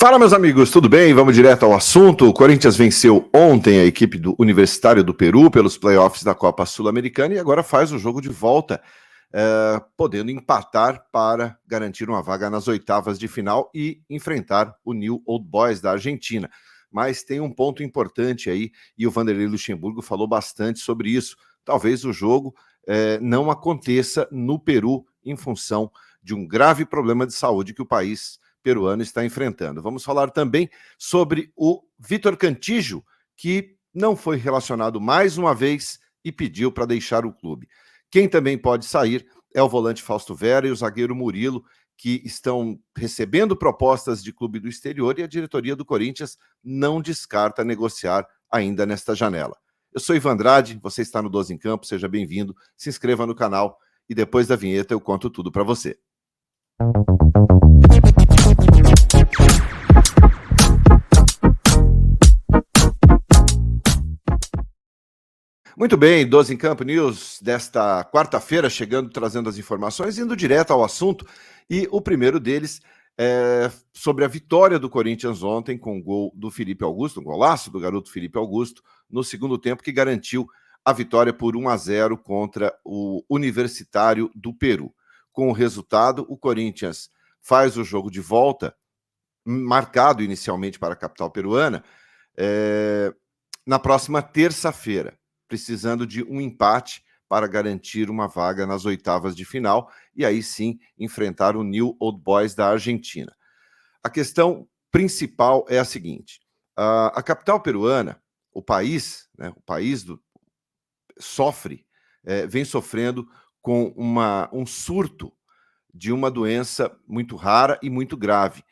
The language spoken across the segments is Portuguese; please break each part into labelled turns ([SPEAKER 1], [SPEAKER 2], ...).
[SPEAKER 1] Fala, meus amigos, tudo bem? Vamos direto ao assunto. O Corinthians venceu ontem a equipe do Universitário do Peru pelos playoffs da Copa Sul-Americana e agora faz o jogo de volta, podendo empatar para garantir uma vaga nas oitavas de final e enfrentar o New Old Boys da Argentina. Mas tem um ponto importante aí, e o Vanderlei Luxemburgo falou bastante sobre isso. Talvez o jogo não aconteça no Peru em função de um grave problema de saúde que o país peruano está enfrentando. Vamos falar também sobre o Vitor Cantillo, que não foi relacionado mais uma vez e pediu para deixar o clube. Quem também pode sair é o volante Fausto Vera e o zagueiro Murilo, que estão recebendo propostas de clube do exterior e a diretoria do Corinthians não descarta negociar ainda nesta janela. Eu sou Ivan Andrade, você está no 12 em Campo, seja bem-vindo, se inscreva no canal e depois da vinheta eu conto tudo para você. Muito bem, 12 em Campo News desta quarta-feira, chegando, trazendo as informações, indo direto ao assunto, e o primeiro deles é sobre a vitória do Corinthians ontem com o gol do Felipe Augusto, um golaço do garoto Felipe Augusto, no segundo tempo, que garantiu a vitória por 1-0 contra o Universitário do Peru. Com o resultado, o Corinthians faz o jogo de volta, marcado inicialmente para a capital peruana, na próxima terça-feira, precisando de um empate para garantir uma vaga nas oitavas de final e aí sim enfrentar o New Old Boys da Argentina. A questão principal é a seguinte: a capital peruana, o país vem sofrendo com um surto de uma doença muito rara e muito grave.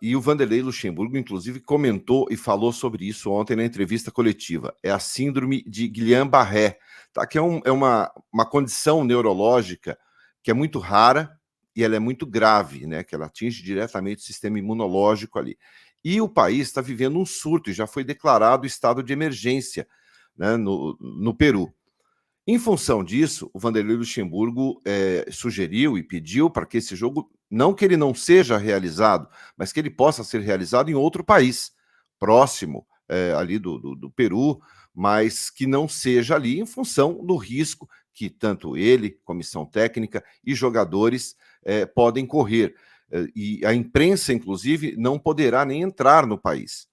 [SPEAKER 1] E o Vanderlei Luxemburgo, inclusive, comentou e falou sobre isso ontem na entrevista coletiva. É a síndrome de Guillain-Barré, tá? Que é uma condição neurológica que é muito rara e ela é muito grave, né? Que ela atinge diretamente o sistema imunológico ali. E o país está vivendo um surto e já foi declarado estado de emergência, né, no Peru. Em função disso, o Vanderlei Luxemburgo sugeriu e pediu para que esse jogo, não que ele não seja realizado, mas que ele possa ser realizado em outro país, próximo ali do Peru, mas que não seja ali em função do risco que tanto ele, comissão técnica e jogadores podem correr. E a imprensa, inclusive, não poderá nem entrar no país,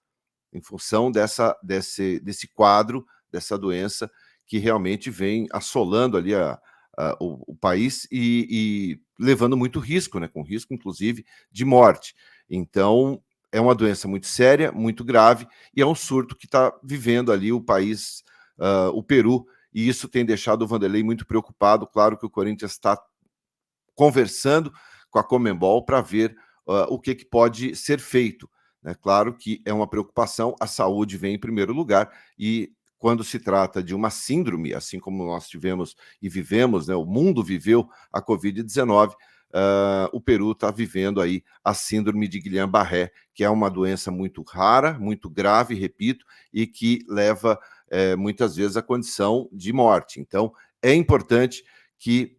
[SPEAKER 1] em função desse quadro, dessa doença que realmente vem assolando ali o país e levando muito risco, né? Com risco, inclusive, de morte. Então, é uma doença muito séria, muito grave, e é um surto que está vivendo ali o país, o Peru, e isso tem deixado o Vanderlei muito preocupado. Claro que o Corinthians está conversando com a Conmebol para ver o que pode ser feito. É claro que é uma preocupação, a saúde vem em primeiro lugar, e quando se trata de uma síndrome, assim como nós tivemos e vivemos, né, o mundo viveu a Covid-19, o Peru está vivendo aí a síndrome de Guillain-Barré, que é uma doença muito rara, muito grave, repito, e que leva muitas vezes à condição de morte. Então, é importante que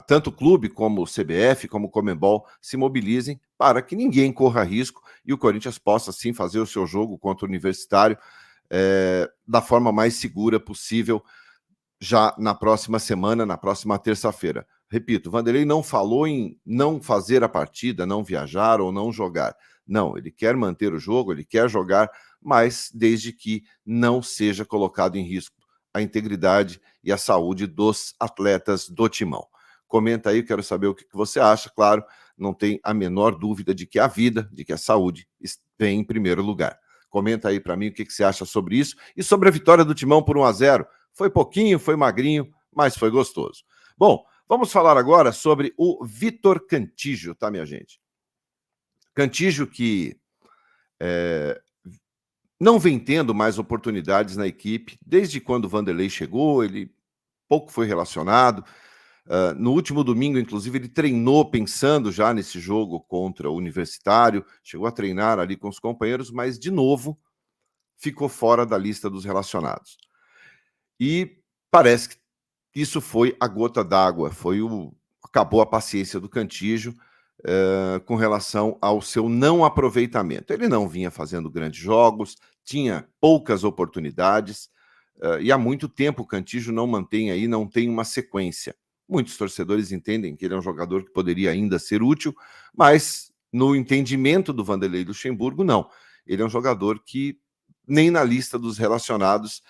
[SPEAKER 1] tanto o clube como o CBF, como o Conmebol, se mobilizem para que ninguém corra risco e o Corinthians possa, sim, fazer o seu jogo contra o Universitário da forma mais segura possível, já na próxima semana, na próxima terça-feira. Repito, o Vanderlei não falou em não fazer a partida, não viajar ou não jogar. Não, ele quer manter o jogo, ele quer jogar, mas desde que não seja colocado em risco a integridade e a saúde dos atletas do timão. Comenta aí, quero saber o que você acha. Claro, não tem a menor dúvida de que a vida, de que a saúde vem em primeiro lugar. Comenta aí para mim o que você acha sobre isso e sobre a vitória do Timão por 1-0. Foi pouquinho, foi magrinho, mas foi gostoso. Bom, vamos falar agora sobre o Vitor Cantillo, tá, minha gente? Cantillo que não vem tendo mais oportunidades na equipe. Desde quando o Vanderlei chegou, ele pouco foi relacionado. No último domingo, inclusive, ele treinou pensando já nesse jogo contra o Universitário, chegou a treinar ali com os companheiros, mas, de novo, ficou fora da lista dos relacionados. E parece que isso foi a gota d'água, acabou a paciência do Cantillo, com relação ao seu não aproveitamento. Ele não vinha fazendo grandes jogos, tinha poucas oportunidades, e há muito tempo o Cantillo não tem uma sequência. Muitos torcedores entendem que ele é um jogador que poderia ainda ser útil, mas no entendimento do Vanderlei Luxemburgo, não. Ele é um jogador que nem na lista dos relacionados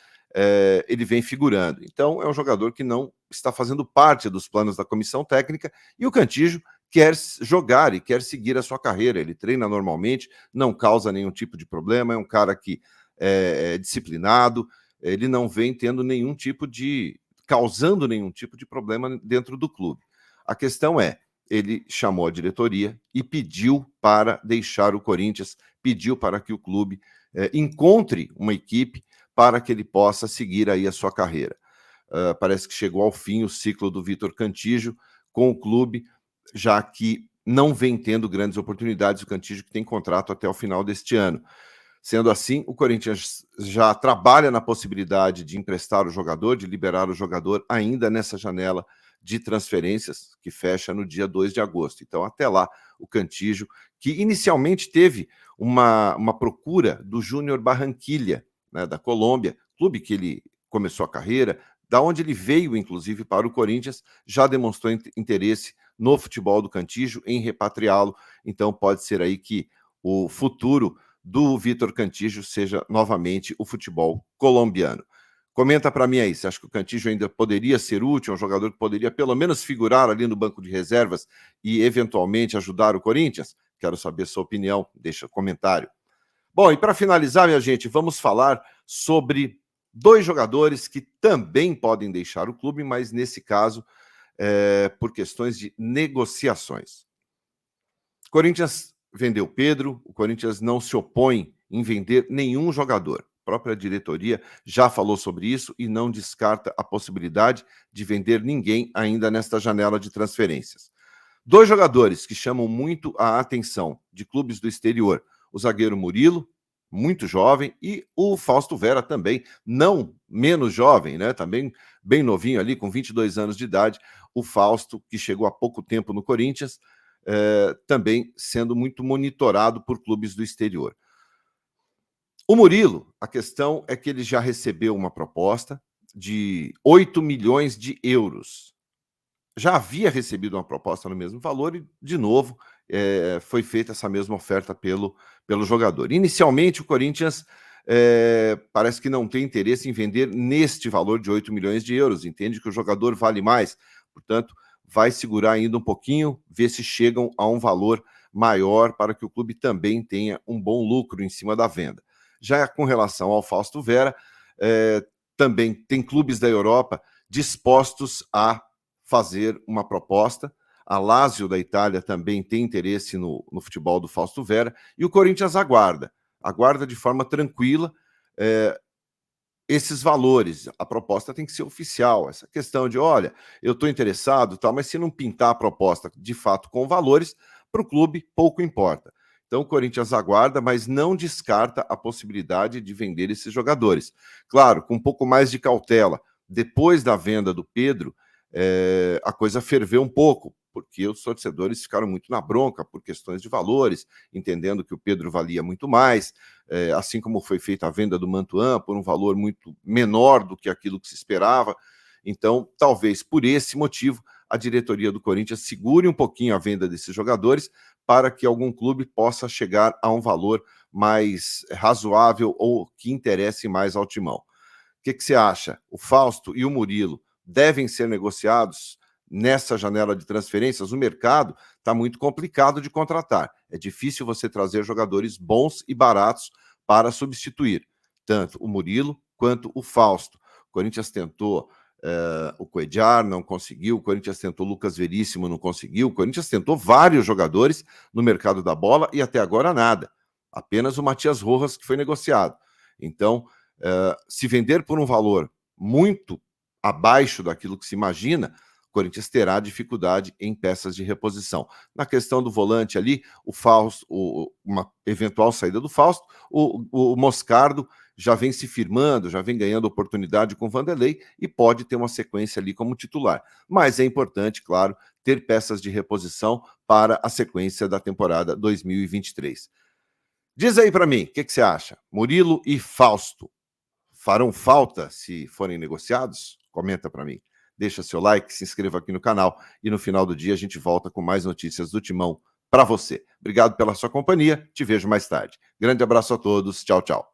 [SPEAKER 1] ele vem figurando. Então, é um jogador que não está fazendo parte dos planos da comissão técnica, e o Cantillo quer jogar e quer seguir a sua carreira. Ele treina normalmente, não causa nenhum tipo de problema, é um cara que é disciplinado, ele não vem causando nenhum tipo de problema dentro do clube. A questão é, ele chamou a diretoria e pediu para deixar o Corinthians, pediu para que o clube encontre uma equipe para que ele possa seguir aí a sua carreira. Parece que chegou ao fim o ciclo do Vitor Cantillo com o clube, já que não vem tendo grandes oportunidades. O Cantillo que tem contrato até o final deste ano. Sendo assim, o Corinthians já trabalha na possibilidade de emprestar o jogador, de liberar o jogador ainda nessa janela de transferências, que fecha no dia 2 de agosto. Então, até lá, o Cantillo, que inicialmente teve uma procura do Júnior Barranquilla, né, da Colômbia, clube que ele começou a carreira, da onde ele veio, inclusive, para o Corinthians, já demonstrou interesse no futebol do Cantillo, em repatriá-lo. Então, pode ser aí que o futuro do Vitor Cantillo seja novamente o futebol colombiano. Comenta para mim aí, você acha que o Cantillo ainda poderia ser útil, um jogador que poderia pelo menos figurar ali no banco de reservas e eventualmente ajudar o Corinthians? Quero saber sua opinião, deixa comentário. Bom, e para finalizar, minha gente, vamos falar sobre dois jogadores que também podem deixar o clube, mas nesse caso por questões de negociações. Corinthians vendeu Pedro, o Corinthians não se opõe em vender nenhum jogador. A própria diretoria já falou sobre isso e não descarta a possibilidade de vender ninguém ainda nesta janela de transferências. Dois jogadores que chamam muito a atenção de clubes do exterior: o zagueiro Murilo, muito jovem, e o Fausto Vera também, não menos jovem, né? Também bem novinho ali, com 22 anos de idade. O Fausto, que chegou há pouco tempo no Corinthians, também sendo muito monitorado por clubes do exterior. O Murilo, a questão é que ele já recebeu uma proposta de 8 milhões de euros. Já havia recebido uma proposta no mesmo valor e, de novo, foi feita essa mesma oferta pelo jogador. Inicialmente, o Corinthians parece que não tem interesse em vender neste valor de 8 milhões de euros, entende que o jogador vale mais, portanto, vai segurar ainda um pouquinho, ver se chegam a um valor maior para que o clube também tenha um bom lucro em cima da venda. Já com relação ao Fausto Vera, também tem clubes da Europa dispostos a fazer uma proposta. A Lazio da Itália também tem interesse no futebol do Fausto Vera, e o Corinthians aguarda de forma tranquila esses valores. A proposta tem que ser oficial. Essa questão de, olha, eu estou interessado, tal, mas se não pintar a proposta de fato com valores, para o clube pouco importa. Então o Corinthians aguarda, mas não descarta a possibilidade de vender esses jogadores. Claro, com um pouco mais de cautela. Depois da venda do Pedro, a coisa ferveu um pouco, porque os torcedores ficaram muito na bronca por questões de valores, entendendo que o Pedro valia muito mais, assim como foi feita a venda do Mantuan por um valor muito menor do que aquilo que se esperava. Então, talvez por esse motivo, a diretoria do Corinthians segure um pouquinho a venda desses jogadores para que algum clube possa chegar a um valor mais razoável ou que interesse mais ao timão. O que você acha? O Fausto e o Murilo devem ser negociados nessa janela de transferências? O mercado está muito complicado de contratar. É difícil você trazer jogadores bons e baratos para substituir tanto o Murilo quanto o Fausto. O Corinthians tentou o Cuéllar, não conseguiu. O Corinthians tentou o Lucas Veríssimo, não conseguiu. O Corinthians tentou vários jogadores no mercado da bola e até agora nada. Apenas o Matias Rojas, que foi negociado. Então, se vender por um valor muito abaixo daquilo que se imagina, o Corinthians terá dificuldade em peças de reposição. Na questão do volante ali, o Fausto, uma eventual saída do Fausto, o Moscardo já vem se firmando, já vem ganhando oportunidade com o Vanderlei e pode ter uma sequência ali como titular. Mas é importante, claro, ter peças de reposição para a sequência da temporada 2023. Diz aí para mim, o que você acha? Murilo e Fausto farão falta se forem negociados? Comenta para mim. Deixa seu like, se inscreva aqui no canal e no final do dia a gente volta com mais notícias do Timão para você. Obrigado pela sua companhia, te vejo mais tarde. Grande abraço a todos, tchau, tchau.